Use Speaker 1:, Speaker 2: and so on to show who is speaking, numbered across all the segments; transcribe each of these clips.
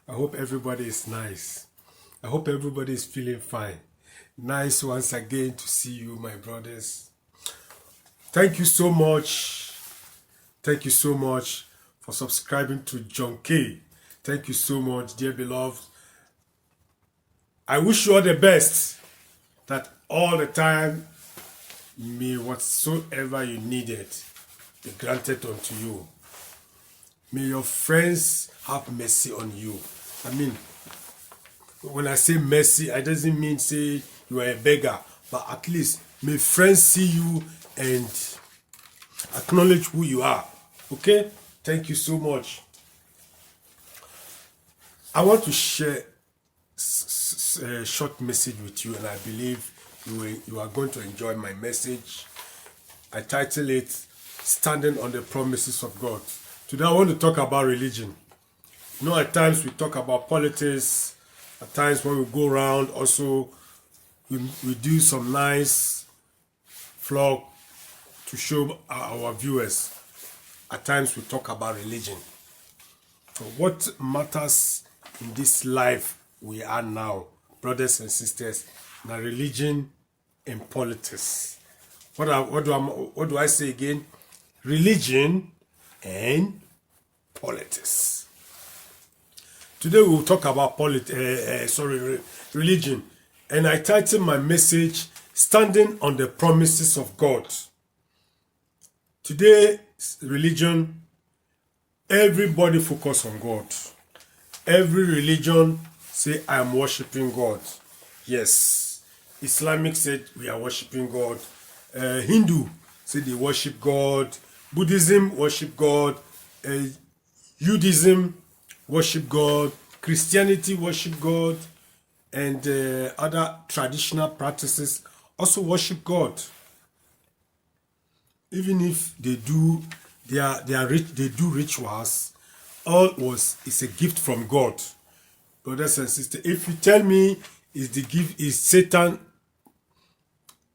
Speaker 1: I hope everybody is nice. I hope everybody is feeling fine. Nice once again to see you, my brothers. Thank you so much. Thank you so much for subscribing to John K. Thank you so much, dear beloved. I wish you all the best. That all the time, may whatsoever you needed be granted unto you. May your friends have mercy on you. I mean, when I say mercy, I doesn't mean say you are a beggar, but at least may friends see you and acknowledge who you are. Okay? Thank you so much. I want to share a short message with you, and I believe you are going to enjoy my message. I title it Standing on the Promises of God. Today I want to talk about religion. You know, at times we talk about politics. At times when we go around, also we do some nice vlog to show our viewers. At times we talk about religion. So what matters in this life we are now, brothers and sisters, now religion and politics. What do I say again? Religion and politics. Today we will talk about religion, and I titled my message "Standing on the Promises of God." Today, religion, everybody focus on God. Every religion say, "I am worshiping God." Yes, Islamic said we are worshiping God. Hindu say they worship God. Buddhism worship God. Judaism worship God. Christianity worship God, and other traditional practices also worship God. Even if they do they do rituals, it's a gift from God. Brothers and sisters, if you tell me is the gift is Satan,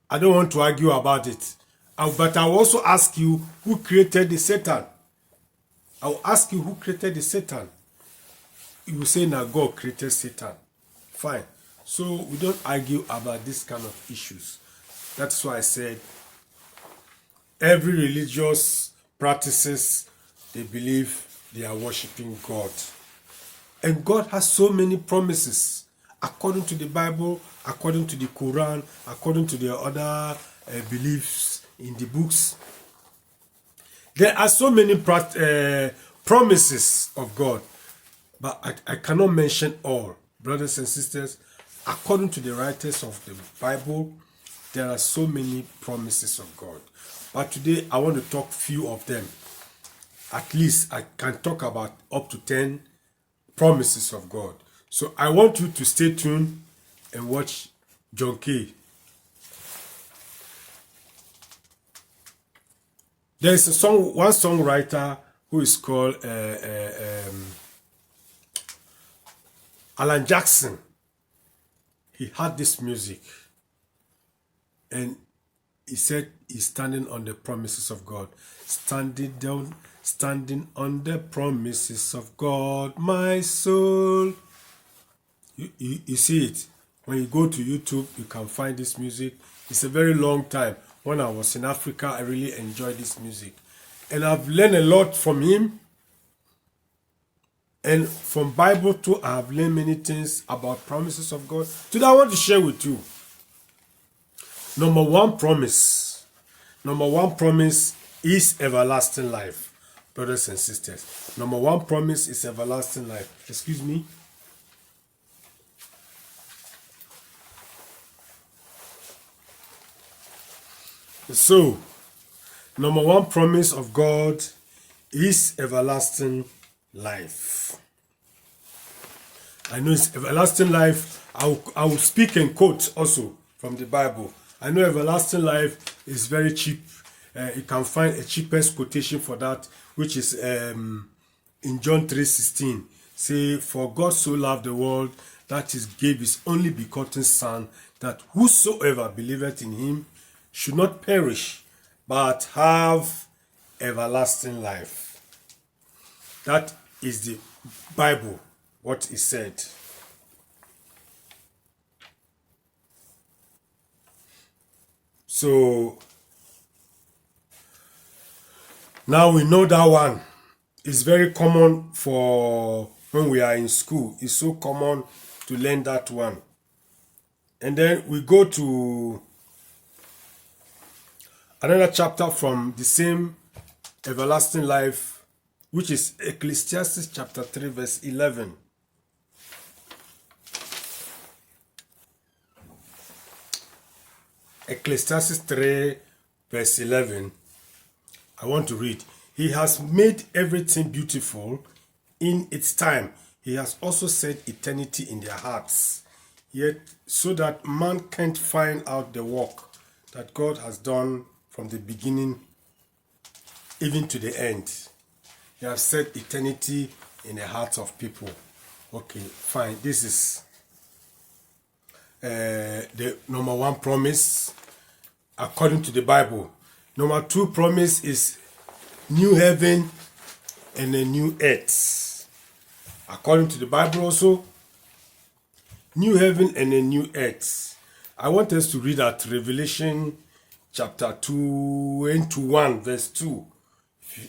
Speaker 1: I don't want to argue about it. But I will also ask you who created the Satan. I will ask you who created the Satan. You will say now God created Satan. Fine. So we don't argue about this kind of issues. That's why I said every religious practices, they believe they are worshiping God. And God has so many promises according to the Bible, according to the Quran, according to the other beliefs in the books. There are so many promises of God, but I cannot mention all. Brothers and sisters, according to the writers of the Bible, there are so many promises of God. But today I want to talk few of them. At least I can talk about up to 10 promises of God. So I want you to stay tuned and watch John K. There is one songwriter who is called Alan Jackson. He had this music, and he said he's standing on the promises of God. Standing on the promises of God, my soul. You see it. When you go to YouTube, you can find this music. It's a very long time. When I was in Africa, I really enjoyed this music. And I've learned a lot from him. And from Bible too, I have learned many things about promises of God. Today I want to share with you. Number one promise is everlasting life. Brothers and sisters. Number one promise is everlasting life. Excuse me. So, number one promise of God is everlasting life. I know it's everlasting life. I will speak and quote also from the Bible. I know everlasting life is very cheap. You can find a cheapest quotation for that, which is in John 3:16. Say, for God so loved the world that he gave his only begotten Son, that whosoever believeth in him should not perish, but have everlasting life. That is the Bible. what he said. So now we know that one is very common for when we are in school. It's so common to learn that one. And then we go to another chapter from the same everlasting life, which is Ecclesiastes chapter 3 verse 11. Ecclesiastes 3 verse 11. I want to read. He has made everything beautiful in its time. He has also set eternity in their hearts. Yet so that man can't find out the work that God has done from the beginning even to the end. He has set eternity in the hearts of people. Okay, fine. This is the number one promise according to the Bible. Number two promise is new heaven and a new earth. According to the Bible also, new heaven and a new earth. I want us to read at Revelation chapter 21 verse 2.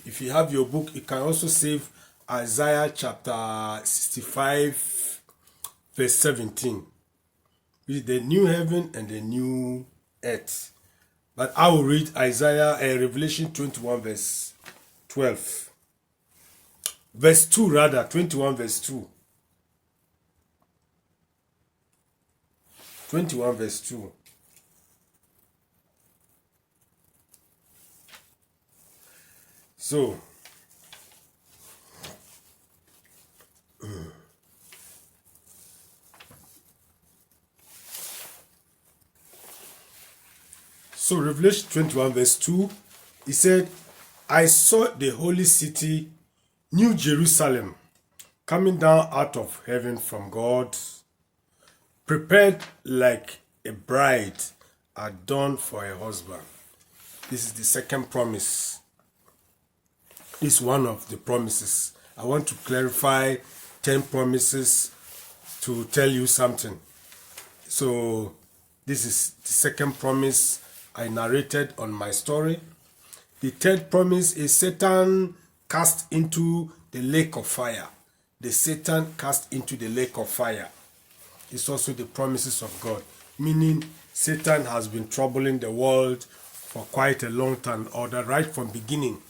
Speaker 1: If you have your book, you can also save Isaiah chapter 65 verse 17. Read the new heaven and the new earth. But I will read Revelation 21 verse 12. Verse 2 rather, 21 verse 2. 21 verse 2. So, Revelation 21 verse 2, he said, I saw the holy city, New Jerusalem, coming down out of heaven from God, prepared like a bride adorned for a husband. This is the second promise. This is one of the promises. I want to clarify 10 promises to tell you something. So this is the second promise I narrated on my story. The third promise is Satan cast into the lake of fire. The Satan cast into the lake of fire. It's also the promises of God, meaning Satan has been troubling the world for quite a long time, or the right from beginning.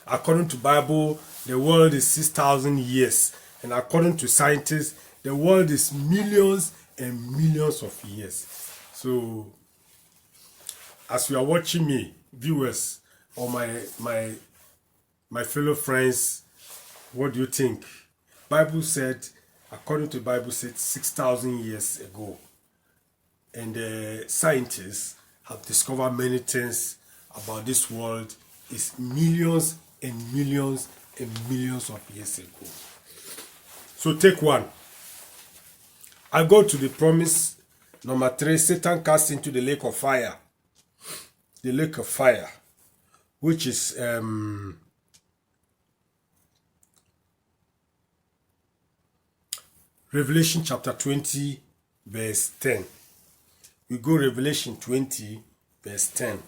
Speaker 1: According to Bible, the world is 6,000 years, and according to scientists, the world is millions and millions of years. So, as you are watching me, viewers, or my fellow friends, what do you think? Bible said, according to the Bible, said 6,000 years ago, and scientists have discovered many things about this world. Is millions and millions and millions of years ago. So take one. I go to the promise number 3. Satan cast into the lake of fire. The lake of fire, which is Revelation chapter 20 verse 10. We go Revelation 20 verse 10.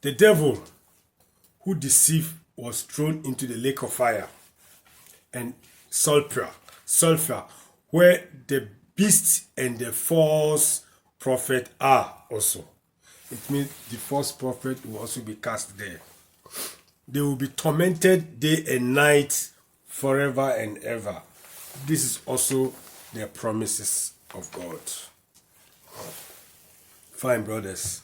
Speaker 1: The devil who deceived was thrown into the lake of fire and sulfur, where the beast and the false prophet are also. It means the false prophet will also be cast there. They will be tormented day and night forever and ever. This is also the promises of God. Fine, brothers.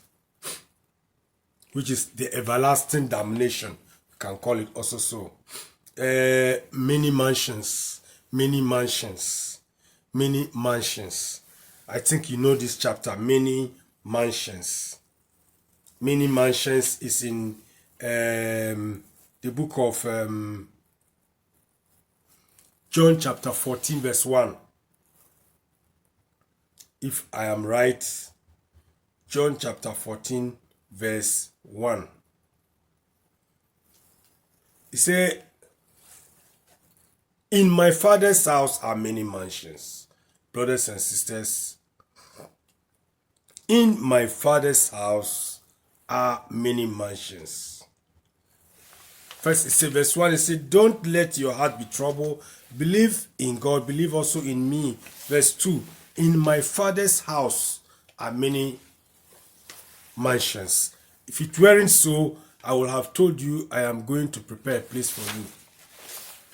Speaker 1: Which is the everlasting damnation. You can call it also so. Many mansions. I think you know this chapter. Many mansions. Many mansions is in the book of John chapter 14 verse 1. If I am right, John chapter 14 verse 1. He said, in my Father's house are many mansions. Brothers and sisters, in my Father's house are many mansions. First, it says, verse 1, it says, don't let your heart be troubled. Believe in God, believe also in me. Verse 2, in my Father's house are many mansions. If it weren't so, I would have told you I am going to prepare a place for you.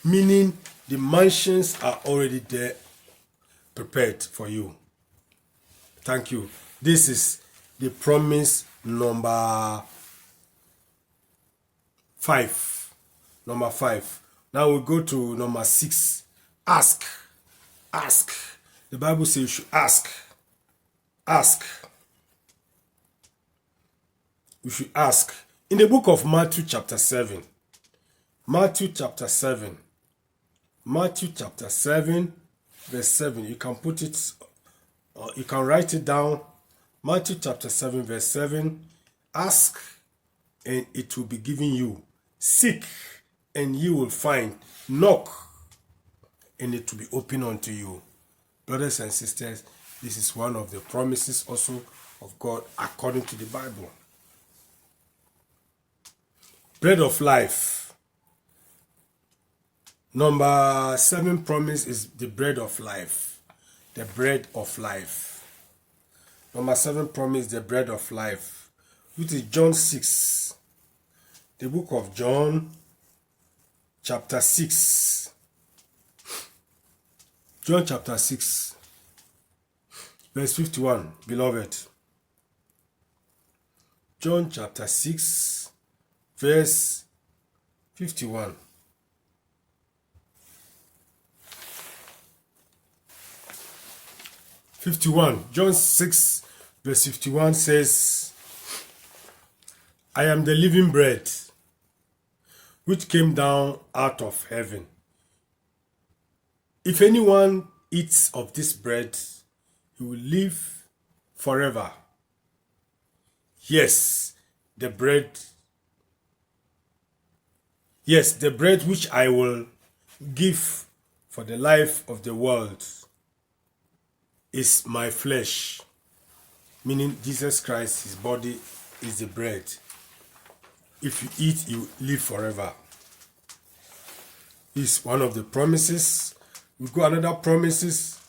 Speaker 1: Meaning, the mansions are already there, prepared for you. Thank you. This is the promise number 5. Number 5. Now we go to number 6. Ask. Ask. The Bible says you should ask. Ask. You should ask. In the book of Matthew chapter 7. Matthew chapter 7. Matthew chapter 7 verse 7. You can put it, or you can write it down. Matthew chapter 7 verse 7. Ask and it will be given you. Seek and you will find. Knock and it will be open unto you. Brothers and sisters, this is one of the promises also of God according to the Bible. Bread of life. Number 7 promise is the bread of life. The bread of life. Number 7 promise, the bread of life, which is John 6. The book of John, chapter 6. John chapter 6, verse 51, beloved. John chapter 6, verse 51. John 6 verse 51 says, I am the living bread which came down out of heaven. If anyone eats of this bread, he will live forever. Yes, the bread which I will give for the life of the world is my flesh, meaning Jesus Christ, his body is the bread. If you eat, you live forever. It's one of the promises. We got another promises.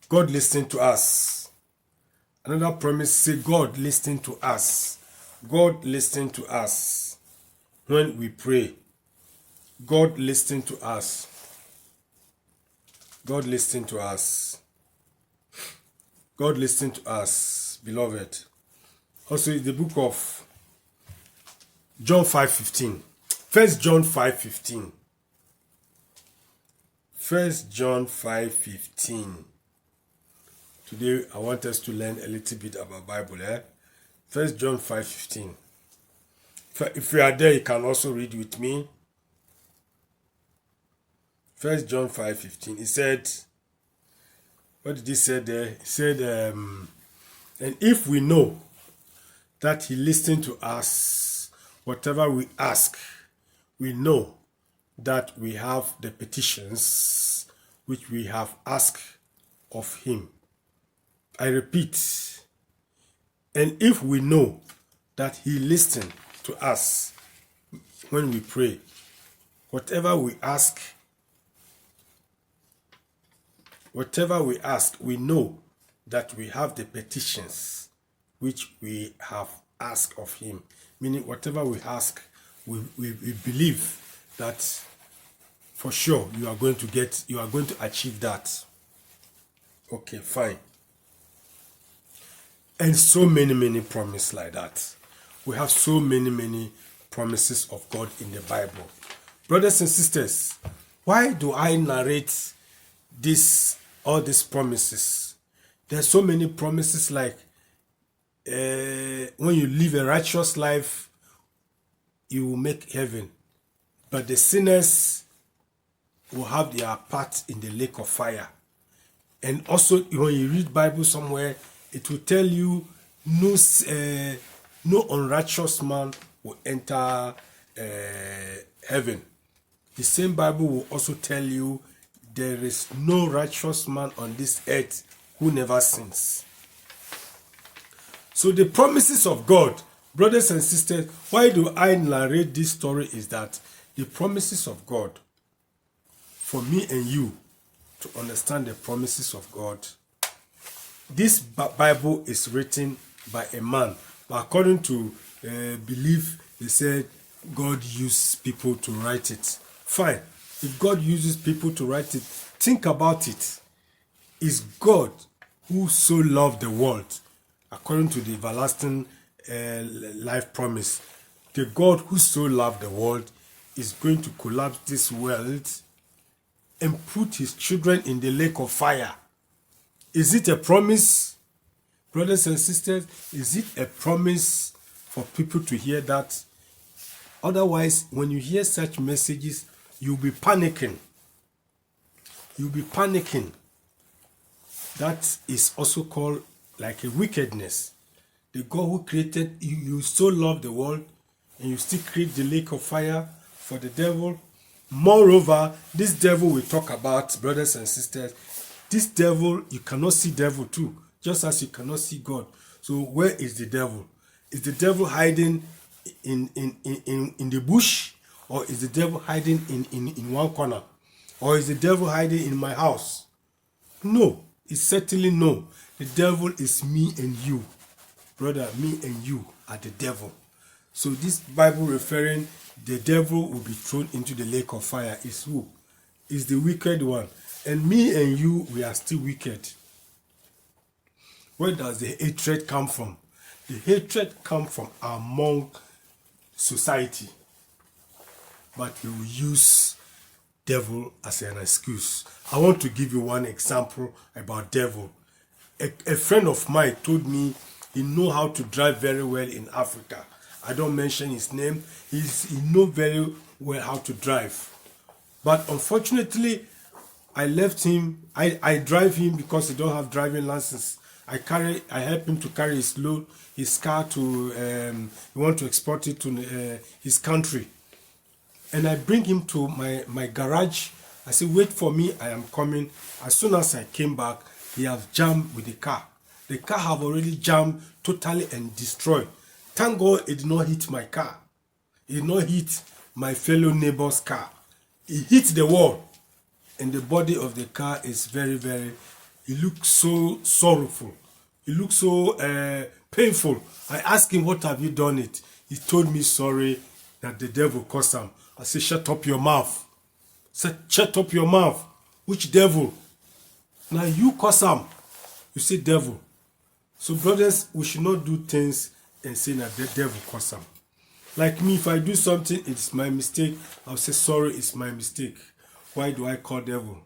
Speaker 1: God listening to us. Another promise, say God listening to us. God listening to us when we pray. God listening to us. God listening to us. God listening to us, beloved. Also in the book of John 5:15. 1 John 5:15. 1 John 5:15. Today I want us to learn a little bit about Bible. 1 John 5:15. If you are there, you can also read with me. 1 John 5:15. He said, what did he say there? He said, and if we know that he listened to us, whatever we ask, we know that we have the petitions which we have asked of him. I repeat, and if we know that he listened to us when we pray, whatever we ask, we know that we have the petitions which we have asked of him. Meaning whatever we ask, we believe that for sure you are going to achieve that. Okay, fine. And so many promises like that. We have so many promises of God in the Bible. Brothers and sisters, why do I narrate all these promises? There's so many promises, like when you live a righteous life, you will make heaven. But the sinners will have their part in the lake of fire. And also, when you read Bible somewhere, it will tell you no unrighteous man will enter heaven. The same Bible will also tell you there is no righteous man on this earth who never sins. So the promises of God, brothers and sisters, why do I narrate this story is that the promises of God, for me and you to understand the promises of God, this Bible is written by a man, but according to belief, they said God used people to write it. Fine. If God uses people to write it, think about it. Is God who so loved the world, according to the everlasting life promise, the God who so loved the world is going to collapse this world and put his children in the lake of fire? Is it a promise, brothers and sisters? Is it a promise for people to hear that? Otherwise, when you hear such messages, you'll be panicking. You'll be panicking. That is also called like a wickedness. The God who created you, you so love the world, and you still create the lake of fire for the devil. Moreover, this devil we talk about, brothers and sisters, this devil, you cannot see devil too, just as you cannot see God. So where is the devil? Is the devil hiding in the bush? Or is the devil hiding in one corner? Or is the devil hiding in my house? No, it's certainly no. The devil is me and you. Brother, me and you are the devil. So this Bible referring the devil will be thrown into the lake of fire is who? Is the wicked one. And me and you, we are still wicked. Where does the hatred come from? The hatred comes from among society. But we will use devil as an excuse. I want to give you one example about devil. A friend of mine told me he know how to drive very well in Africa. I don't mention his name. He know very well how to drive. But unfortunately, I left him. I drive him because he don't have driving license. I help him to carry his load, his car to, he want to export it to his country. And I bring him to my garage. I say, wait for me, I am coming. As soon as I came back, he has jammed with the car. The car have already jammed totally and destroyed. Thank God it did not hit my car. It did not hit my fellow neighbor's car. It hit the wall. And the body of the car is very, very, it looks so sorrowful. It looks so painful. I asked him, what have you done it? He told me, sorry, that the devil caused him. I said, shut up your mouth. I said, shut up your mouth. Which devil? Now you cause him. You say devil. So brothers, we should not do things and say that the devil caused him. Like me, if I do something, it's my mistake. I'll say, sorry, it's my mistake. Why do I call devil?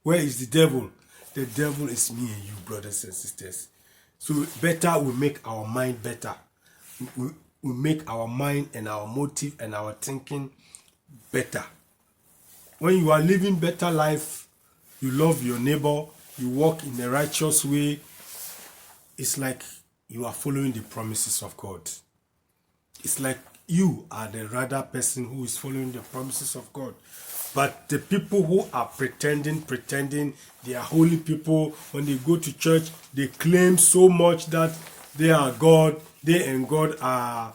Speaker 1: Where is the devil? The devil is me and you, brothers and sisters. So better we make our mind better. We make our mind and our motive and our thinking better. When you are living better life, you love your neighbor, you walk in a righteous way, it's like you are following the promises of God. It's like you are the rather person who is following the promises of God. But the people who are pretending they are holy people, when they go to church, they claim so much that they are God, they and God are,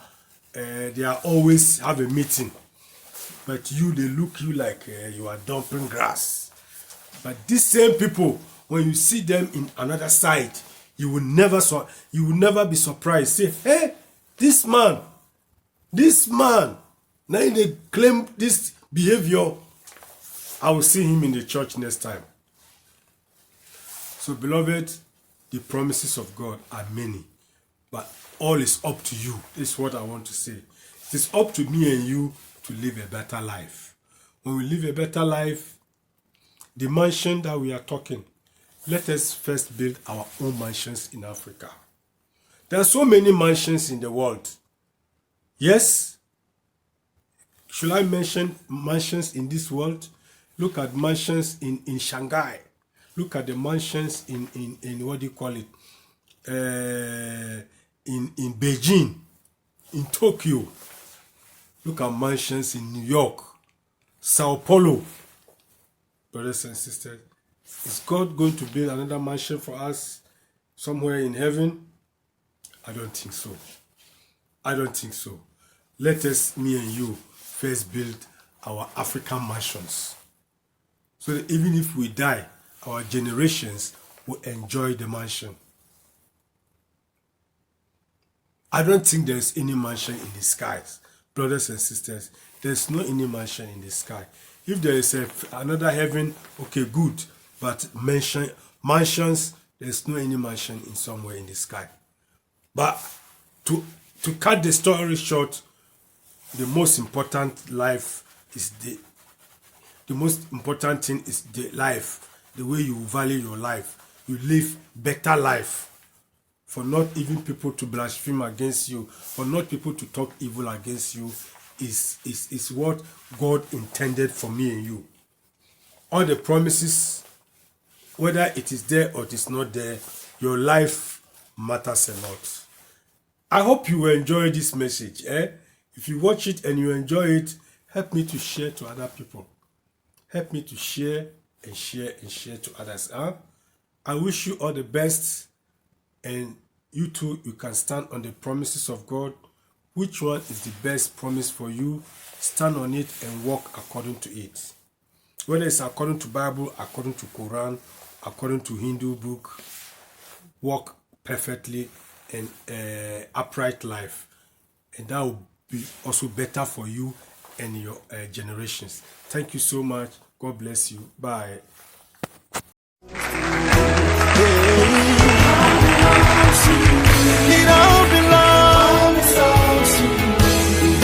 Speaker 1: they are always have a meeting. But you, they look you like you are dumping grass. But these same people, when you see them in another side, you will never be surprised. Say, hey, this man, now they claim this behavior. I will see him in the church next time. So, beloved, the promises of God are many, but all is up to you. This is what I want to say. It is up to me and you to live a better life. When we live a better life, the mansion that we are talking, let us first build our own mansions in Africa. There are so many mansions in the world. Yes, should I mention mansions in this world? Look at mansions in Shanghai. Look at the mansions in what do you call it? in Beijing, in Tokyo. Look at mansions in New York, Sao Paulo. Brothers and sisters, is God going to build another mansion for us somewhere in heaven? I don't think so. I don't think so. Let us, me and you, first build our African mansions. So that even if we die, our generations will enjoy the mansion. I don't think there's any mansion in the skies. Brothers and sisters, there's no any mansion in the sky. If there is another heaven, okay, good. But mansions, there's no any mansion in somewhere in the sky. But to cut the story short, the most important life is the most important thing is the life, the way you value your life. You live better life. For not even people to blaspheme against you, for not people to talk evil against you, is what God intended for me and you. All the promises, whether it is there or it is not there, your life matters a lot. I hope you will enjoy this message. If you watch it and you enjoy it, help me to share to other people. Help me to share and share and share to others. I wish you all the best, and you too, you can stand on the promises of God. Which one is the best promise for you? Stand on it and walk according to it. Whether it's according to Bible, according to Quran, according to Hindu book, walk perfectly and upright life. And that will be also better for you and your generations. Thank you so much. God bless you. Bye.
Speaker 2: It all belongs to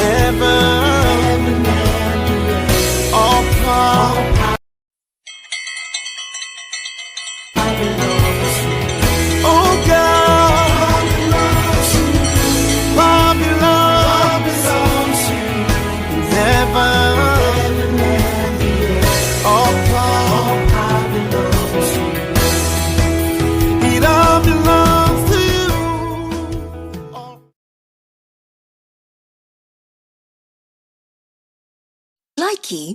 Speaker 2: heaven. All power. Oh God, power belongs to heaven. All power belongs to you. It all belongs to you.
Speaker 3: Likey